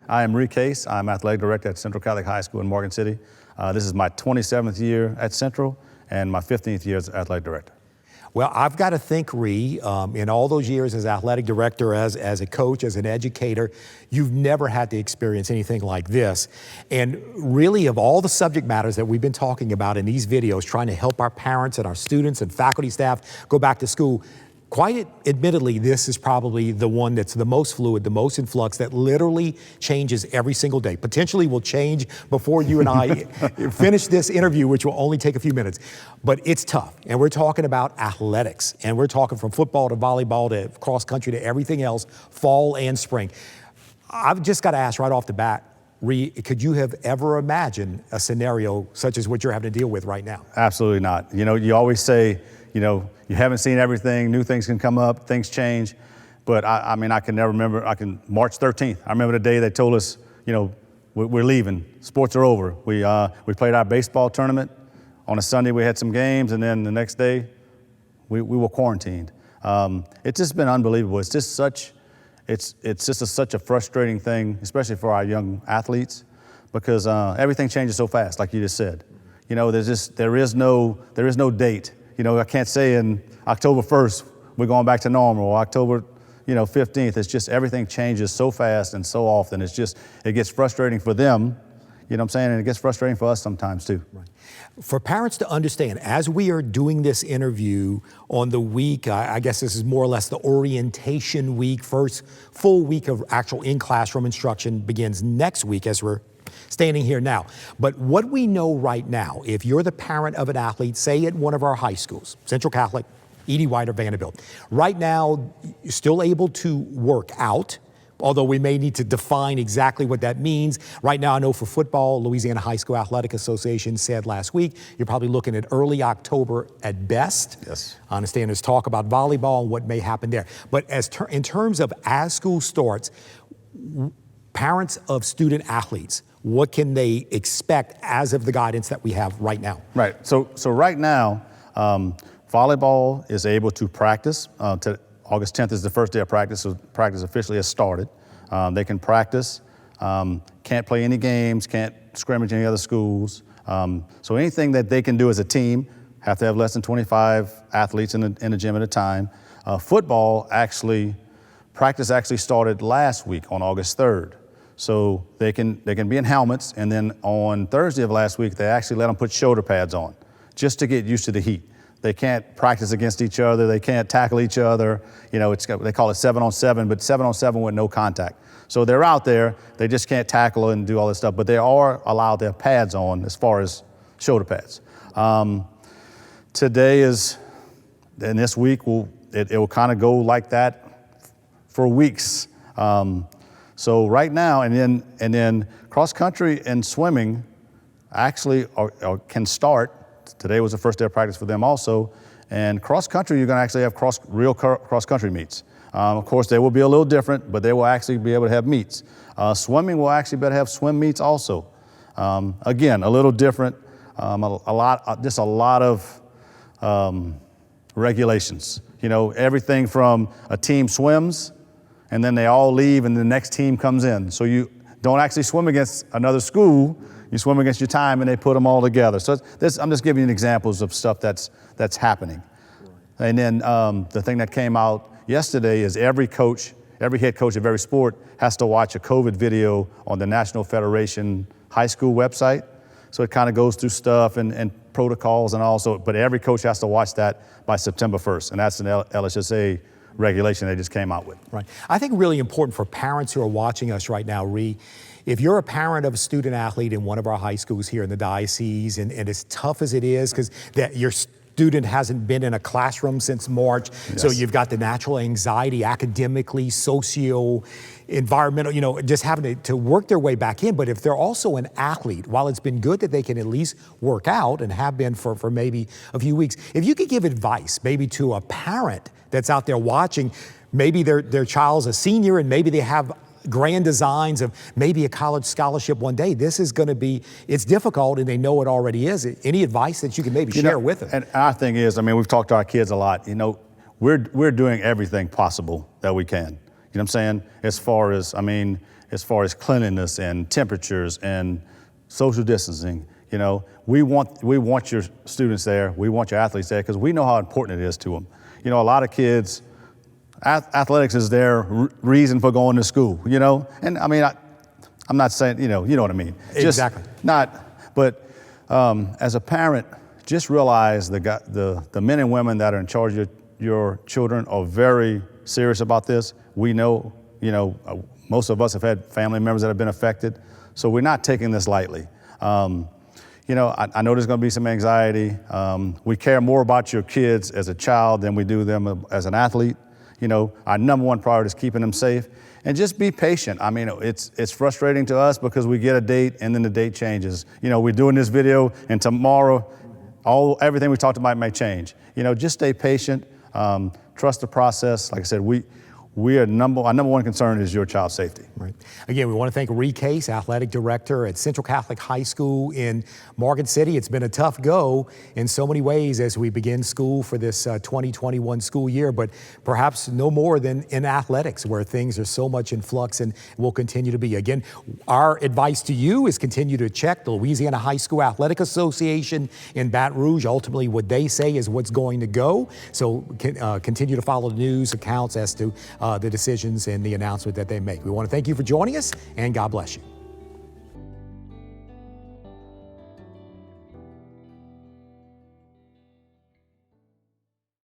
I am Ree Case. I'm athletic director at Central Catholic High School in Morgan City. This is my 27th year at Central and my 15th year as athletic director. Well, I've got to think, Ree, in all those years as athletic director, as a coach, as an educator, you've never had to experience anything like this. And really, of all the subject matters that we've been talking about in these videos, trying to help our parents and our students and faculty staff go back to school, quite admittedly, this is probably the one that's the most fluid, the most in flux, that literally changes every single day. Potentially will change before you and I finish this interview, which will only take a few minutes. But it's tough. And we're talking about athletics. And we're talking from football to volleyball to cross country to everything else, fall and spring. I've just got to ask right off the bat, Ree, could you have ever imagined a scenario such as what you're having to deal with right now? Absolutely not. You know, you always say, you haven't seen everything, new things can come up, things change. But I mean, I can never remember, March 13th, I remember the day they told us, we're leaving, sports are over. We played our baseball tournament. On a Sunday, we had some games, and then the next day, we were quarantined. It's just been unbelievable. It's just such a frustrating thing, especially for our young athletes, because everything changes so fast, like you just said. There is no date. I can't say in October 1st, we're going back to normal, or October, 15th. It's just everything changes so fast and so often. It gets frustrating for them, you know what I'm saying? And it gets frustrating for us sometimes too. Right. For parents to understand, as we are doing this interview on the week, I guess this is more or less the orientation week, first full week of actual in-classroom instruction begins next week as we're standing here now. But what we know right now, if you're the parent of an athlete, say at one of our high schools, Central Catholic, E.D. White, or Vanderbilt, right now you're still able to work out, although we may need to define exactly what that means. Right now, I know for football, Louisiana High School Athletic Association said last week, you're probably looking at early October at best. Yes. I understand there's talk about volleyball and what may happen there. But in terms of as school starts, parents of student athletes, what can they expect as of the guidance that we have right now? Right. So right now, volleyball is able to practice. August 10th is the first day of practice, so practice officially has started. They can practice, can't play any games, can't scrimmage any other schools. So anything that they can do as a team, have to have less than 25 athletes in the gym at a time. Football practice actually started last week on August 3rd. So they can be in helmets, and then on Thursday of last week, they actually let them put shoulder pads on just to get used to the heat. They can't practice against each other. They can't tackle each other. They call it 7-on-7, but 7-on-7 with no contact. So they're out there. They just can't tackle and do all this stuff, but they are allowed to have pads on as far as shoulder pads. Today and this week, it will kind of go like that for weeks. So right now, and then cross country and swimming actually can start. Today was the first day of practice for them also. And cross country, you're going to actually have real cross country meets. Of course, they will be a little different, but they will actually be able to have meets. Swimming will actually be able to have swim meets also. Again, a little different. Just a lot of regulations. Everything from a team swims, and then they all leave, and the next team comes in. So you don't actually swim against another school. You swim against your time, and they put them all together. So I'm just giving you examples of stuff that's happening. Right. And then the thing that came out yesterday is every head coach of every sport has to watch a COVID video on the National Federation High School website. So it kind of goes through stuff and protocols and also, but every coach has to watch that by September 1st, and that's an LHSA regulation they just came out with. Right. I think really important for parents who are watching us right now, Ree, if you're a parent of a student athlete in one of our high schools here in the diocese, and as tough as it is, because your student hasn't been in a classroom since March, yes. So you've got the natural anxiety academically, socio, environmental, just having to work their way back in. But if they're also an athlete, while it's been good that they can at least work out and have been for maybe a few weeks, if you could give advice maybe to a parent that's out there watching, maybe their child's a senior and maybe they have grand designs of maybe a college scholarship one day. This is going to be, it's difficult and they know it already is. Any advice that you can maybe share with them? And our thing is, we've talked to our kids a lot, we're doing everything possible that we can. You know what I'm saying? As far as, as far as cleanliness and temperatures and social distancing. You know, we want your students there. We want your athletes there because we know how important it is to them. You know, a lot of kids, athletics is their reason for going to school, you know? And I mean, I'm not saying, you know what I mean. Exactly. But as a parent, just realize the men and women that are in charge of your children are very serious about this. We know, most of us have had family members that have been affected, so we're not taking this lightly. I know there's going to be some anxiety. We care more about your kids as a child than we do them as an athlete. You know, our number one priority is keeping them safe. And just be patient. I mean, it's frustrating to us because we get a date and then the date changes. You know, we're doing this video and tomorrow, everything we talked about may change. You know, just stay patient, trust the process. Like I said, our number one concern is your child's safety. Right. Again, we want to thank Ree Case, Athletic Director at Central Catholic High School in Market City. It's been a tough go in so many ways as we begin school for this 2021 school year, but perhaps no more than in athletics where things are so much in flux and will continue to be. Again, our advice to you is continue to check the Louisiana High School Athletic Association in Baton Rouge. Ultimately, what they say is what's going to go. So continue to follow the news accounts as to the decisions and the announcement that they make. We want to thank you for joining us, and God bless you.